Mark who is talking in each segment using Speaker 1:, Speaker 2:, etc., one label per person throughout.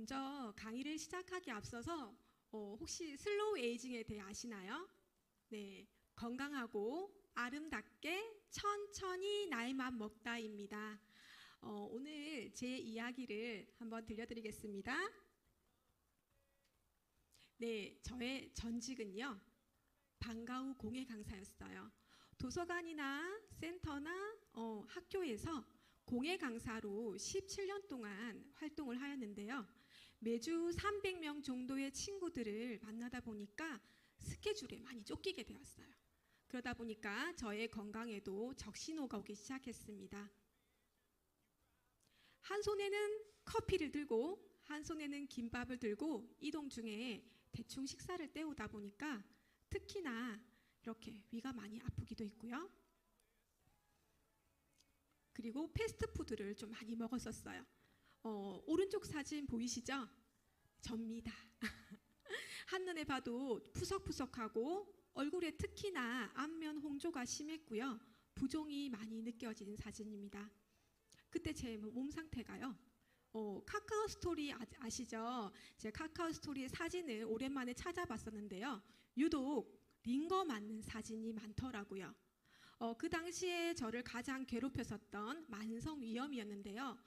Speaker 1: 먼저 강의를 시작하기 앞서서 혹시 슬로우 에이징에 대해 아시나요? 네, 건강하고 아름답게 천천히 나이만 먹다입니다. 오늘 제 이야기를 한번 들려드리겠습니다. 네, 저의 전직은요, 방과 후 공예 강사였어요. 도서관이나 센터나 학교에서 공예 강사로 17년 동안 활동을 하였는데요. 매주 300명 정도의 친구들을 만나다 보니까 스케줄에 많이 쫓기게 되었어요. 그러다 보니까 저의 건강에도 적신호가 오기 시작했습니다. 한 손에는 커피를 들고 한 손에는 김밥을 들고 이동 중에 대충 식사를 때우다 보니까 특히나 이렇게 위가 많이 아프기도 했고요. 그리고 패스트푸드를 좀 많이 먹었었어요. 오른쪽 사진 보이시죠? 접니다. 한눈에 봐도 푸석푸석하고 얼굴에 특히나 안면 홍조가 심했고요. 부종이 많이 느껴지는 사진입니다. 그때 제 몸 상태가요. 카카오 스토리 아시죠? 제가 카카오 스토리의 사진을 오랜만에 찾아봤었는데요. 유독 링거 맞는 사진이 많더라고요. 그 당시에 저를 가장 괴롭혔었던 만성위염이었는데요.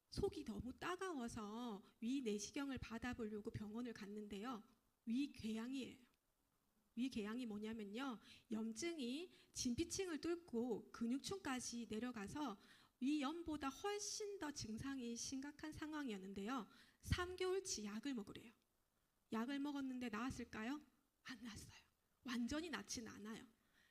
Speaker 1: 속이 너무 따가워서 위 내시경을 받아보려고 병원을 갔는데요. 위궤양이에요. 위궤양이 뭐냐면요, 염증이 진피층을 뚫고 근육층까지 내려가서 위염보다 훨씬 더 증상이 심각한 상황이었는데요. 3개월치 약을 먹으래요. 약을 먹었는데 나았을까요? 안 나았어요. 완전히 낫진 않아요.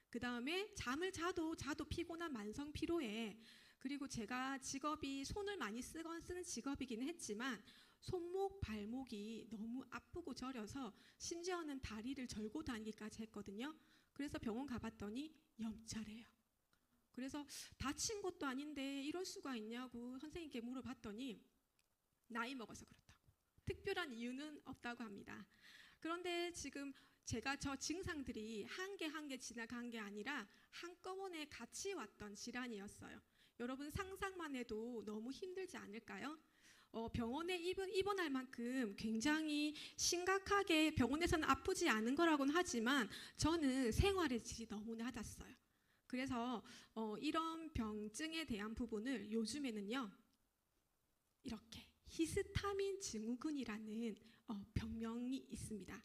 Speaker 1: 그 다음에 잠을 자도 피곤한 만성 피로에, 그리고 제가 직업이 손을 많이 쓰는 직업이기는 했지만 손목, 발목이 너무 아프고 저려서 심지어는 다리를 절고 다니기까지 했거든요. 그래서 병원 가봤더니 염차래요. 그래서 다친 것도 아닌데 이럴 수가 있냐고 선생님께 물어봤더니 나이 먹어서 그렇다고, 특별한 이유는 없다고 합니다. 그런데 지금 제가 저 증상들이 한 개 한 개 지나간 게 아니라 한꺼번에 같이 왔던 질환이었어요. 여러분 상상만 해도 너무 힘들지 않을까요? 병원에 입원할 만큼 굉장히 심각하게 병원에서는 아프지 않은 거라고는 하지만 저는 생활의 질이 너무 낮았어요. 그래서 이런 병증에 대한 부분을 요즘에는요, 이렇게 히스타민 증후군이라는 병명이 있습니다.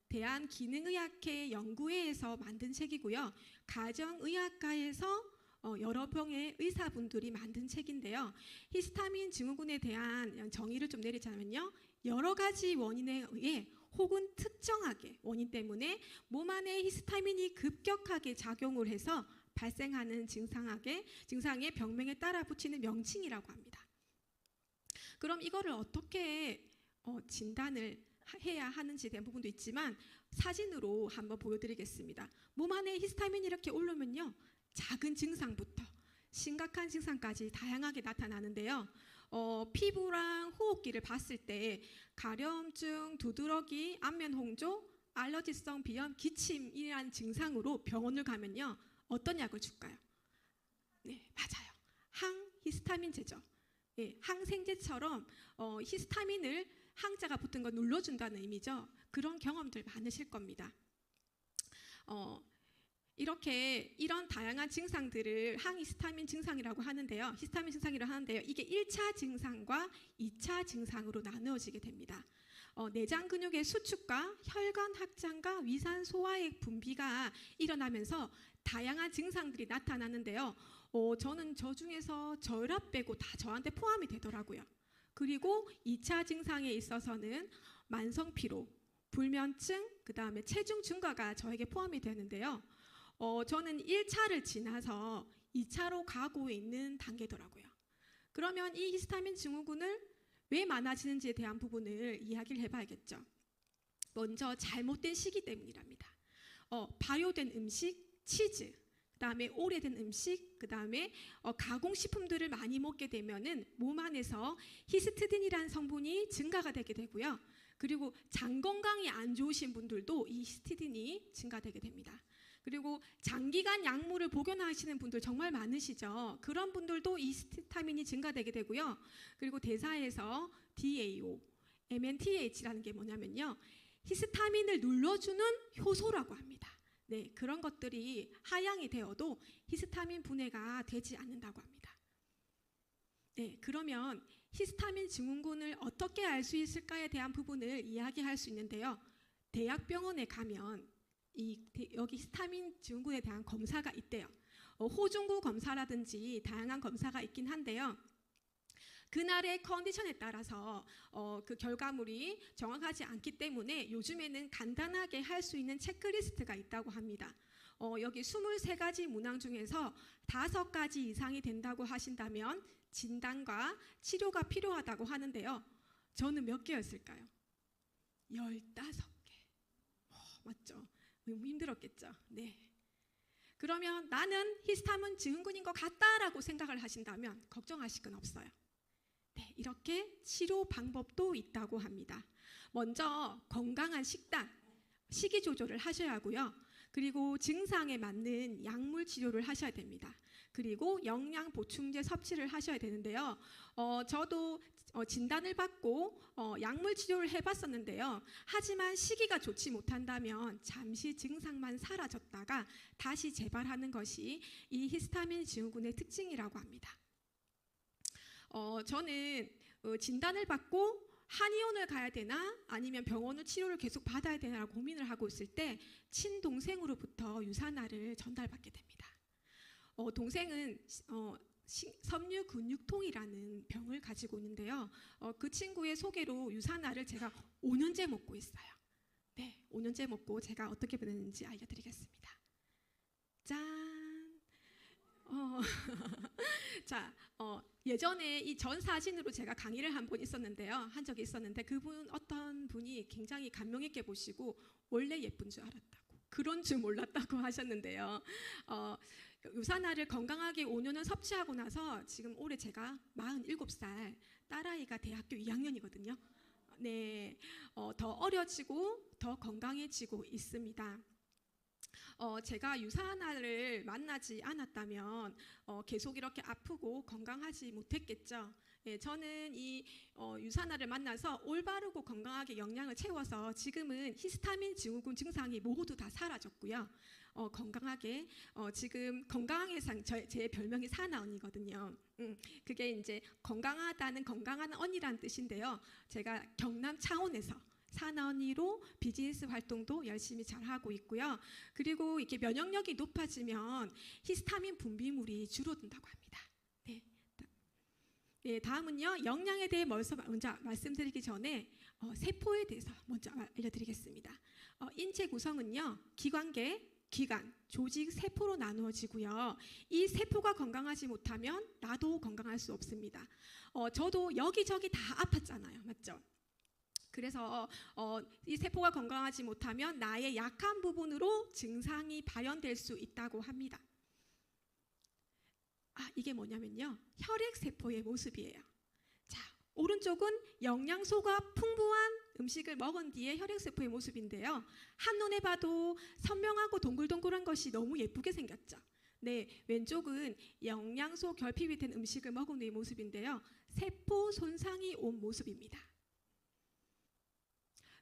Speaker 1: 대한기능의학회 연구회에서 만든 책이고요. 가정의학과에서 여러 병의 의사분들이 만든 책인데요. 히스타민 증후군에 대한 정의를 좀 내리자면요, 여러 가지 원인에 의해 혹은 특정하게 원인 때문에 몸 안에 히스타민이 급격하게 작용을 해서 발생하는 증상의 병명에 따라 붙이는 명칭이라고 합니다. 그럼 이거를 어떻게 진단을 해야 하는지에 대한 부분도 있지만 사진으로 한번 보여드리겠습니다. 몸 안에 히스타민이 이렇게 오르면요, 작은 증상부터 심각한 증상까지 다양하게 나타나는데요. 피부랑 호흡기를 봤을 때 가려움증, 두드러기, 안면 홍조, 알러지성 비염, 기침이라는 증상으로 병원을 가면요, 어떤 약을 줄까요? 네, 맞아요. 항히스타민제죠. 예, 항생제처럼 히스타민을 항자가 붙은 거 눌러준다는 의미죠. 그런 경험들 많으실 겁니다. 이런 다양한 증상들을 항히스타민 증상이라고 하는데요. 히스타민 증상이라고 하는데요. 이게 1차 증상과 2차 증상으로 나누어지게 됩니다. 내장 근육의 수축과 혈관 확장과 위산 소화액 분비가 일어나면서 다양한 증상들이 나타나는데요. 저는 저 중에서 저혈압 빼고 다 저한테 포함이 되더라고요. 그리고 2차 증상에 있어서는 만성 피로, 불면증, 그 다음에 체중 증가가 저에게 포함이 되는데요. 저는 1차를 지나서 2차로 가고 있는 단계더라고요. 그러면 이 히스타민 증후군을 왜 많아지는지에 대한 부분을 이야기를 해봐야겠죠. 먼저 잘못된 식이 때문이랍니다. 발효된 음식, 치즈, 그 다음에 오래된 음식, 그 다음에 가공식품들을 많이 먹게 되면은 몸 안에서 히스티딘이라는 성분이 증가가 되게 되고요. 그리고 장 건강이 안 좋으신 분들도 이 히스티딘이 증가되게 됩니다. 그리고 장기간 약물을 복용하시는 분들 정말 많으시죠. 그런 분들도 이 히스타민이 증가되게 되고요. 그리고 대사에서 DAO, MNTH라는 게 뭐냐면요, 히스타민을 눌러주는 효소라고 합니다. 네, 그런 것들이 하향이 되어도 히스타민 분해가 되지 않는다고 합니다. 네, 그러면 히스타민 증후군을 어떻게 알 수 있을까에 대한 부분을 이야기할 수 있는데요. 대학병원에 가면 여기 히스타민 증후군에 대한 검사가 있대요. 호중구 검사라든지 다양한 검사가 있긴 한데요. 그날의 컨디션에 따라서 그 결과물이 정확하지 않기 때문에 요즘에는 간단하게 할 수 있는 체크리스트가 있다고 합니다. 여기 23가지 문항 중에서 5가지 이상이 된다고 하신다면 진단과 치료가 필요하다고 하는데요. 저는 몇 개였을까요? 15개. 맞죠? 너무 힘들었겠죠? 네. 그러면 나는 히스타민 증후군인 것 같다라고 생각을 하신다면 걱정하실 건 없어요. 네, 이렇게 치료 방법도 있다고 합니다. 먼저 건강한 식단, 식이 조절을 하셔야 하고요. 그리고 증상에 맞는 약물 치료를 하셔야 됩니다. 그리고 영양 보충제 섭취를 하셔야 되는데요. 저도 진단을 받고 약물 치료를 해봤었는데요. 하지만 시기가 좋지 못한다면 잠시 증상만 사라졌다가 다시 재발하는 것이 이 히스타민 증후군의 특징이라고 합니다. 저는 진단을 받고 한의원을 가야 되나 아니면 병원을 치료를 계속 받아야 되나 고민을 하고 있을 때 친동생으로부터 유산알을 전달받게 됩니다. 동생은 섬유근육통이라는 병을 가지고 있는데요. 그 친구의 소개로 유산알을 제가 5년째 먹고 있어요. 네, 5년째 먹고 제가 어떻게 변했는지 알려드리겠습니다. 짠! 자, 예전에 이 전 사진으로 제가 강의를 한 적이 있었는데 어떤 분이 굉장히 감명 있게 보시고 원래 예쁜 줄 알았다고, 그런 줄 몰랐다고 하셨는데요. 유산알을 건강하게 5년을 섭취하고 나서 지금 올해 제가 47살, 딸아이가 대학교 2학년이거든요. 네, 더 어려지고 더 건강해지고 있습니다. 제가 유산알을 만나지 않았다면 계속 이렇게 아프고 건강하지 못했겠죠. 예, 저는 이 유산알을 만나서 올바르고 건강하게 영양을 채워서 지금은 히스타민 증후군 증상이 모두 다 사라졌고요. 건강하게 지금 건강의 제 별명이 사나언니거든요. 그게 이제 건강하다는 건강한 언니라는 뜻인데요. 제가 경남 창원에서 사나언니로 비즈니스 활동도 열심히 잘 하고 있고요. 그리고 이렇게 면역력이 높아지면 히스타민 분비물이 줄어든다고 합니다. 네. 네, 다음은요, 영양에 대해 먼저 말씀드리기 전에 세포에 대해서 먼저 알려드리겠습니다. 인체 구성은요, 기관계, 기관, 조직, 세포로 나누어지고요. 이 세포가 건강하지 못하면 나도 건강할 수 없습니다. 저도 여기저기 다 아팠잖아요, 맞죠? 그래서 이 세포가 건강하지 못하면 나의 약한 부분으로 증상이 발현될 수 있다고 합니다. 이게 뭐냐면요, 혈액세포의 모습이에요. 자, 오른쪽은 영양소가 풍부한 음식을 먹은 뒤에 혈액세포의 모습인데요. 한눈에 봐도 선명하고 동글동글한 것이 너무 예쁘게 생겼죠. 네, 왼쪽은 영양소 결핍이 된 음식을 먹은 뒤의 모습인데요. 세포 손상이 온 모습입니다.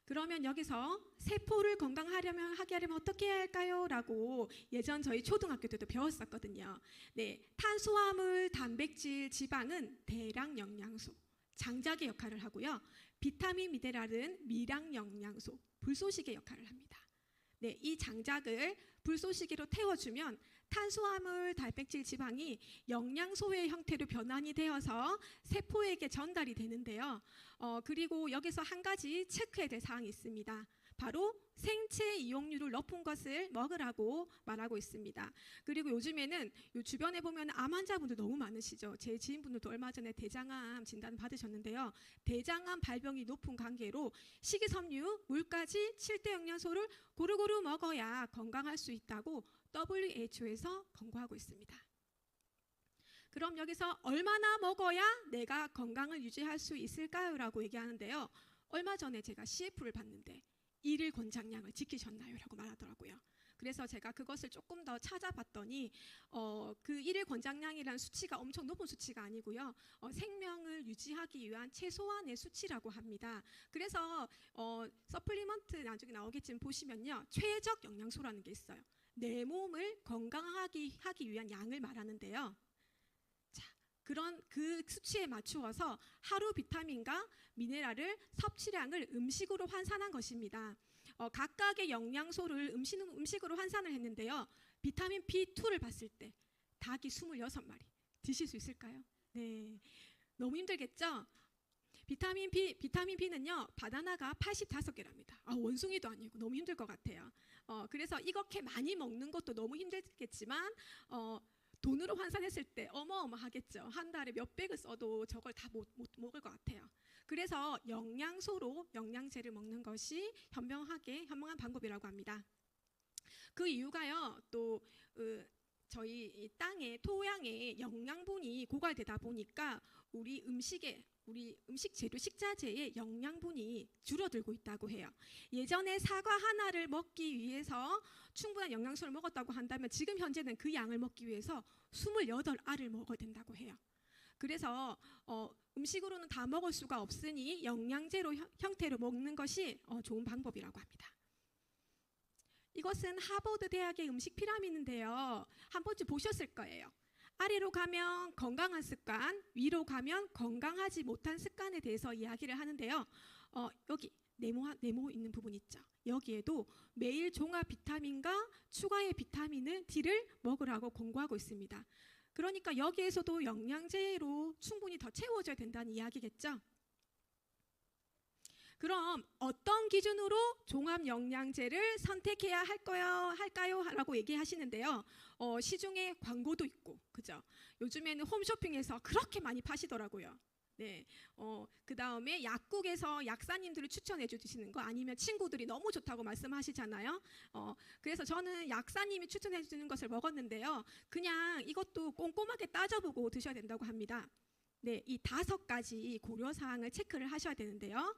Speaker 1: 그러면 여기서 세포를 하게 하려면 어떻게 해야 할까요? 라고 예전 저희 초등학교 때도 배웠었거든요. 네, 탄수화물, 단백질, 지방은 대량 영양소, 장작의 역할을 하고요. 비타민, 미네랄은 미량 영양소, 불쏘시개 역할을 합니다. 네, 이 장작을 불쏘시개로 태워주면 탄수화물, 단백질, 지방이 영양소의 형태로 변환이 되어서 세포에게 전달이 되는데요. 그리고 여기서 한 가지 체크해야 될 사항이 있습니다. 바로 생체 이용률을 높은 것을 먹으라고 말하고 있습니다. 그리고 요즘에는 요 주변에 보면 암 환자분들 너무 많으시죠. 제 지인분들도 얼마 전에 대장암 진단 받으셨는데요. 대장암 발병이 높은 관계로 식이섬유, 물까지 7대 영양소를 고루고루 먹어야 건강할 수 있다고 WHO에서 권고하고 있습니다. 그럼 여기서 얼마나 먹어야 내가 건강을 유지할 수 있을까요? 라고 얘기하는데요. 얼마 전에 제가 CF를 봤는데 1일 권장량을 지키셨나요? 라고 말하더라고요. 그래서 제가 그것을 조금 더 찾아봤더니 그 일일 권장량이라는 수치가 엄청 높은 수치가 아니고요. 생명을 유지하기 위한 최소한의 수치라고 합니다. 그래서 서플리먼트 나중에 나오겠지만 보시면요. 최적 영양소라는 게 있어요. 내 몸을 건강하게 하기 위한 양을 말하는데요. 자, 그런 그 수치에 맞추어서 하루 비타민과 미네랄을 섭취량을 음식으로 환산한 것입니다. 각각의 영양소를 음식으로 환산을 했는데요. 비타민 B2를 봤을 때 닭이 26마리 드실 수 있을까요? 네, 너무 힘들겠죠? 비타민 B는요, 바나나가 85개랍니다. 원숭이도 아니고 너무 힘들 것 같아요. 그래서 이렇게 많이 먹는 것도 너무 힘들겠지만 돈으로 환산했을 때 어마어마하겠죠. 한 달에 몇백을 써도 저걸 다 못 먹을 것 같아요. 그래서 영양소로 영양제를 먹는 것이 현명한 방법이라고 합니다. 그 이유가요, 또 저희 이 땅의 토양에 영양분이 고갈되다 보니까 우리 음식 재료 식자재의 영양분이 줄어들고 있다고 해요. 예전에 사과 하나를 먹기 위해서 충분한 영양소를 먹었다고 한다면 지금 현재는 그 양을 먹기 위해서 28알을 먹어야 된다고 해요. 그래서 음식으로는 다 먹을 수가 없으니 영양제로 형태로 먹는 것이 좋은 방법이라고 합니다. 이것은 하버드 대학의 음식 피라미드인데요. 한 번쯤 보셨을 거예요. 아래로 가면 건강한 습관, 위로 가면 건강하지 못한 습관에 대해서 이야기를 하는데요. 여기 네모 있는 부분 있죠. 여기에도 매일 종합 비타민과 추가의 비타민을 D를 먹으라고 권고하고 있습니다. 그러니까 여기에서도 영양제로 충분히 더 채워져야 된다는 이야기겠죠. 그럼 어떤 기준으로 종합 영양제를 선택해야 할까요? 라고 얘기하시는데요. 시중에 광고도 있고, 그죠? 요즘에는 홈쇼핑에서 그렇게 많이 파시더라고요. 네, 그 다음에 약국에서 약사님들을 추천해 주시는 거 아니면 친구들이 너무 좋다고 말씀하시잖아요. 그래서 저는 약사님이 추천해 주는 것을 먹었는데요. 그냥 이것도 꼼꼼하게 따져보고 드셔야 된다고 합니다. 네, 이 5가지 고려사항을 체크를 하셔야 되는데요.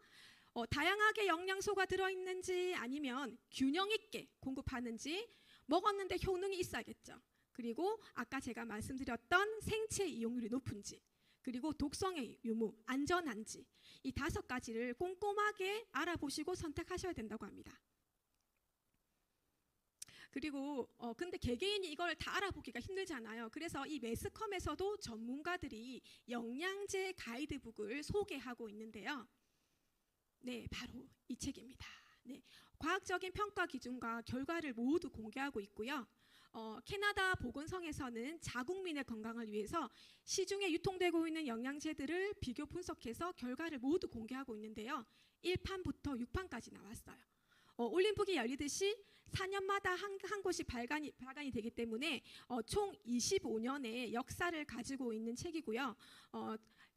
Speaker 1: 다양하게 영양소가 들어있는지 아니면 균형 있게 공급하는지 먹었는데 효능이 있어야겠죠. 그리고 아까 제가 말씀드렸던 생체 이용률이 높은지 그리고 독성의 유무, 안전한지 이 5가지를 꼼꼼하게 알아보시고 선택하셔야 된다고 합니다. 그리고 근데 개개인이 이걸 다 알아보기가 힘들잖아요. 그래서 이 매스컴에서도 전문가들이 영양제 가이드북을 소개하고 있는데요. 네, 바로 이 책입니다. 네, 과학적인 평가 기준과 결과를 모두 공개하고 있고요. 캐나다 보건성에서는 자국민의 건강을 위해서 시중에 유통되고 있는 영양제들을 비교 분석해서 결과를 모두 공개하고 있는데요. 1판부터 6판까지 나왔어요. 올림픽이 열리듯이 4년마다 한 곳이 발간이 되기 때문에 총 25년의 역사를 가지고 있는 책이고요.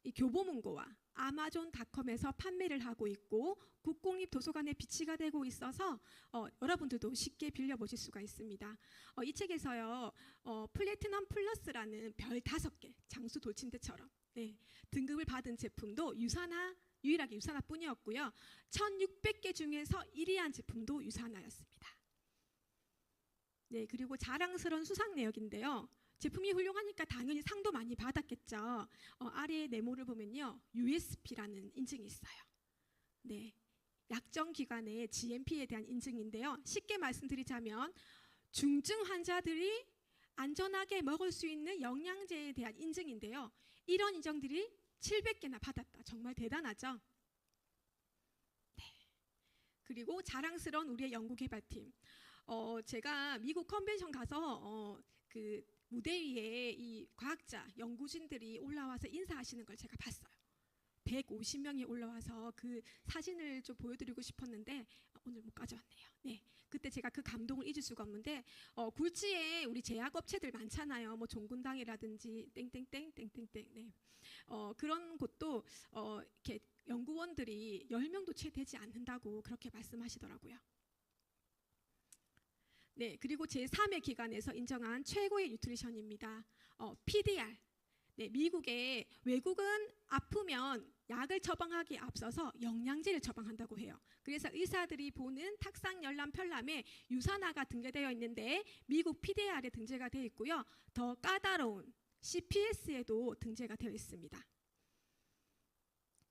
Speaker 1: 이 교보문고와 아마존닷컴에서 판매를 하고 있고 국공립도서관에 비치가 되고 있어서 여러분들도 쉽게 빌려보실 수가 있습니다. 이 책에서요. 플래티넘 플러스라는 별 5개 장수 돌침대처럼 등급을 받은 제품도 유일하게 유산화뿐이었고요. 1600개 중에서 1위한 제품도 유산화였습니다. 네, 그리고 자랑스러운 수상 내역인데요. 제품이 훌륭하니까 당연히 상도 많이 받았겠죠. 아래의 네모를 보면요. USP라는 인증이 있어요. 네, 약정기관의 GMP에 대한 인증인데요. 쉽게 말씀드리자면 중증 환자들이 안전하게 먹을 수 있는 영양제에 대한 인증인데요. 이런 인정들이 700개나 받았다. 정말 대단하죠? 네. 그리고 자랑스러운 우리의 연구개발팀. 제가 미국 컨벤션 가서 그 무대 위에 이 과학자, 연구진들이 올라와서 인사하시는 걸 제가 봤어요. 150명이 올라와서 그 사진을 좀 보여드리고 싶었는데 오늘 못 가져왔네요. 네, 그때 제가 그 감동을 잊을 수가 없는데 굴지에 우리 제약업체들 많잖아요. 뭐 종군당이라든지 땡땡땡 땡땡땡. 네, 그런 곳도 이렇게 연구원들이 10명도 채 되지 않는다고 그렇게 말씀하시더라고요. 네, 그리고 제3의 기관에서 인정한 최고의 뉴트리션입니다. PDR. 네, 미국의 외국은 아프면 약을 처방하기에 앞서서 영양제를 처방한다고 해요. 그래서 의사들이 보는 탁상 열람 편람에 유산화가 등재되어 있는데 미국 PDR에 등재가 되어 있고요. 더 까다로운 CPS에도 등재가 되어 있습니다.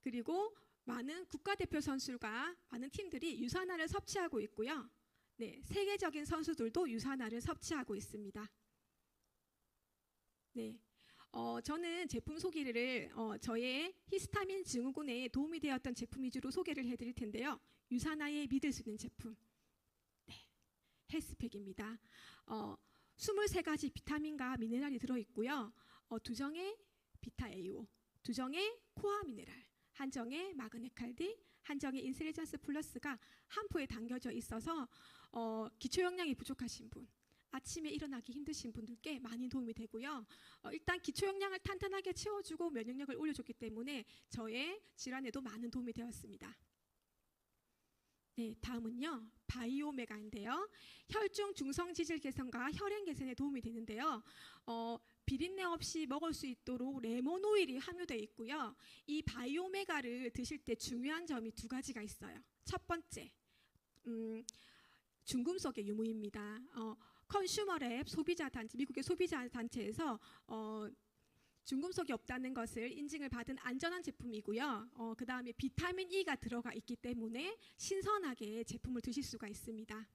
Speaker 1: 그리고 많은 국가대표 선수가 많은 팀들이 유산화를 섭취하고 있고요. 네, 세계적인 선수들도 유산화를 섭취하고 있습니다. 네. 저는 제품 소개를 저의 히스타민 증후군에 도움이 되었던 제품 위주로 소개를 해드릴 텐데요. 유산화에 믿을 수 있는 제품, 네, 헬스팩입니다. 23가지 비타민과 미네랄이 들어있고요. 2정의 비타-AO, 2정의 코아 미네랄, 1정의 마그네칼디, 1정의 인셀리전스 플러스가 한 포에 담겨져 있어서 기초 영양이 부족하신 분, 아침에 일어나기 힘드신 분들께 많이 도움이 되고요. 일단 기초 영양을 탄탄하게 채워주고 면역력을 올려줬기 때문에 저의 질환에도 많은 도움이 되었습니다. 네, 다음은요. 바이오메가인데요. 혈중 중성지질 개선과 혈행 개선에 도움이 되는데요. 비린내 없이 먹을 수 있도록 레몬 오일이 함유되어 있고요. 이 바이오메가를 드실 때 중요한 점이 2가지가 있어요. 첫 번째, 중금속의 유무입니다. 컨슈머랩 소비자 단체, 미국의 소비자 단체에서 중금속이 없다는 것을 인증을 받은 안전한 제품이고요. 그 다음에 비타민 E가 들어가 있기 때문에 신선하게 제품을 드실 수가 있습니다.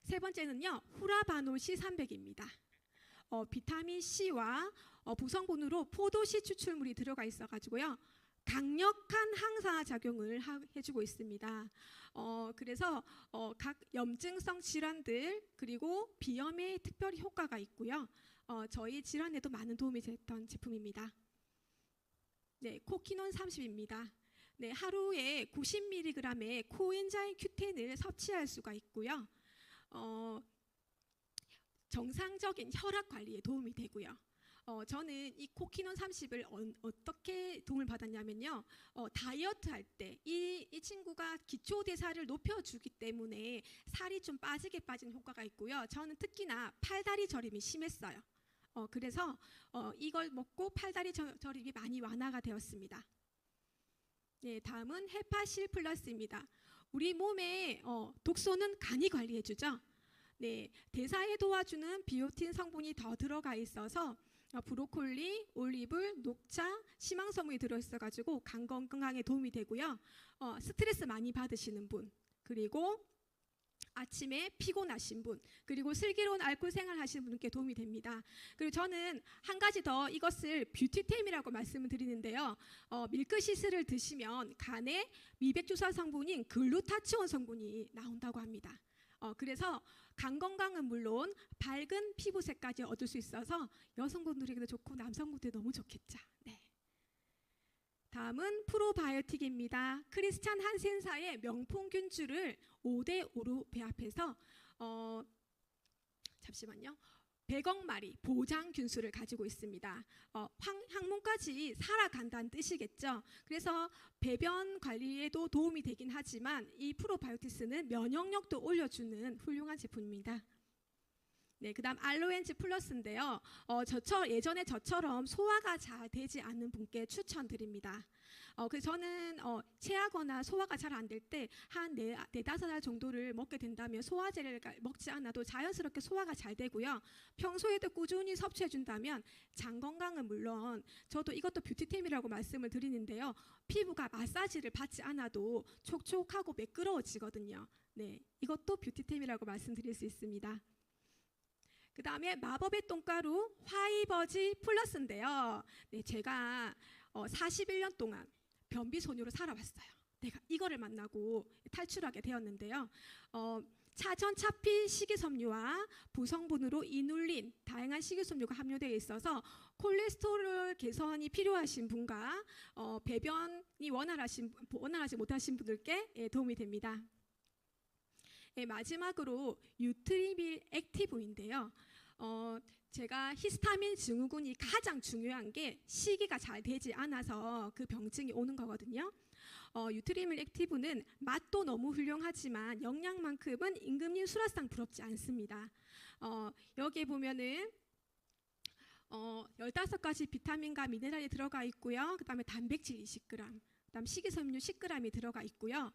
Speaker 1: 세 번째는요, 후라바놀 C300입니다. 비타민 C와 부성분으로 포도씨 추출물이 들어가 있어가지고요. 강력한 항산화 작용을 해주고 있습니다. 그래서 각 염증성 질환들 그리고 비염에 특별히 효과가 있고요. 저희 질환에도 많은 도움이 됐던 제품입니다. 네, 코키논 30입니다. 네, 하루에 90mg의 코엔자임 Q10을 섭취할 수가 있고요. 정상적인 혈압 관리에 도움이 되고요. 저는 이 코키논 30을 어떻게 도움을 받았냐면요. 다이어트 할 때 이 친구가 기초대사를 높여주기 때문에 살이 좀 빠지게 빠진 효과가 있고요. 저는 특히나 팔다리 저림이 심했어요. 그래서 이걸 먹고 팔다리 저림이 많이 완화가 되었습니다. 네, 다음은 헤파실 플러스입니다. 우리 몸의 독소는 간이 관리해주죠. 네, 대사에 도와주는 비오틴 성분이 더 들어가 있어서 브로콜리, 올리브, 녹차, 시망서무이 들어있어가지고 간 건강에 도움이 되고요. 스트레스 많이 받으시는 분, 그리고 아침에 피곤하신 분, 그리고 슬기로운 알코올 생활 하시는 분께 도움이 됩니다. 그리고 저는 한 가지 더 이것을 뷰티템이라고 말씀을 드리는데요. 밀크시스를 드시면 간에 미백주사 성분인 글루타치온 성분이 나온다고 합니다. 그래서 간 건강은 물론 밝은 피부색까지 얻을 수 있어서 여성분들에게도 좋고 남성분들도 너무 좋겠죠. 네. 다음은 프로바이오틱입니다. 크리스찬 한센사의 명품균주를 5대5로 배합해서 잠시만요. 100억 마리 보장 균수를 가지고 있습니다. 항문까지 살아간다는 뜻이겠죠. 그래서 배변 관리에도 도움이 되긴 하지만 이 프로바이오틱스는 면역력도 올려주는 훌륭한 제품입니다. 네, 그다음 알로엔즈 플러스인데요. 예전에 저처럼 소화가 잘 되지 않는 분께 추천드립니다. 그래서 저는 체하거나 소화가 잘 안 될 때 한 4-5알 정도를 먹게 된다면 소화제를 먹지 않아도 자연스럽게 소화가 잘 되고요. 평소에도 꾸준히 섭취해 준다면 장 건강은 물론 저도 이것도 뷰티템이라고 말씀을 드리는데요. 피부가 마사지를 받지 않아도 촉촉하고 매끄러워지거든요. 네, 이것도 뷰티템이라고 말씀드릴 수 있습니다. 그 다음에 마법의 똥가루 화이버지 플러스인데요. 네, 제가 41년 동안 변비 소녀로 살아왔어요. 내가 이거를 만나고 탈출하게 되었는데요. 차전차피 식이섬유와 부성분으로 이눌린 다양한 식이섬유가 함유되어 있어서 콜레스테롤 개선이 필요하신 분과 배변이 원활하지 못하신 분들께 도움이 됩니다. 네, 마지막으로 유트리밀 액티브인데요. 제가 히스타민 증후군이 가장 중요한 게 시기가 잘 되지 않아서 그 병증이 오는 거거든요. 유트리밀 액티브는 맛도 너무 훌륭하지만 영양만큼은 임금님 수라상 부럽지 않습니다. 여기에 보면은 15가지 비타민과 미네랄이 들어가 있고요. 그다음에 단백질 20g, 그다음 식이섬유 10g이 들어가 있고요.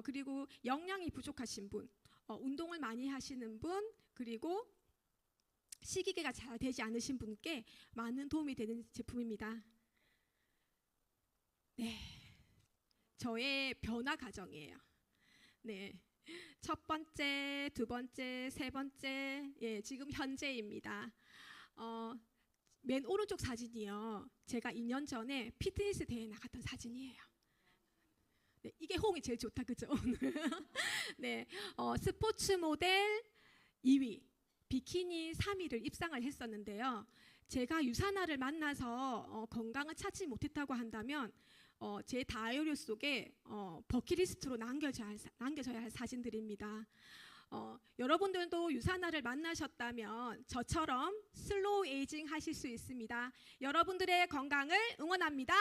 Speaker 1: 그리고 영양이 부족하신 분, 운동을 많이 하시는 분, 그리고 식이계가 잘 되지 않으신 분께 많은 도움이 되는 제품입니다. 네, 저의 변화 과정이에요. 네, 첫 번째, 두 번째, 세 번째, 예, 지금 현재입니다. 맨 오른쪽 사진이요. 제가 2년 전에 피트니스 대회에 나갔던 사진이에요. 네, 이게 호응이 제일 좋다, 그죠? 네, 스포츠 모델 2위, 비키니 3위를 입상을 했었는데요. 제가 유산화를 만나서 건강을 찾지 못했다고 한다면 제 다이어리 속에 버킷리스트로 남겨져야 할 사진들입니다. 여러분들도 유산화를 만나셨다면 저처럼 슬로우 에이징 하실 수 있습니다. 여러분들의 건강을 응원합니다.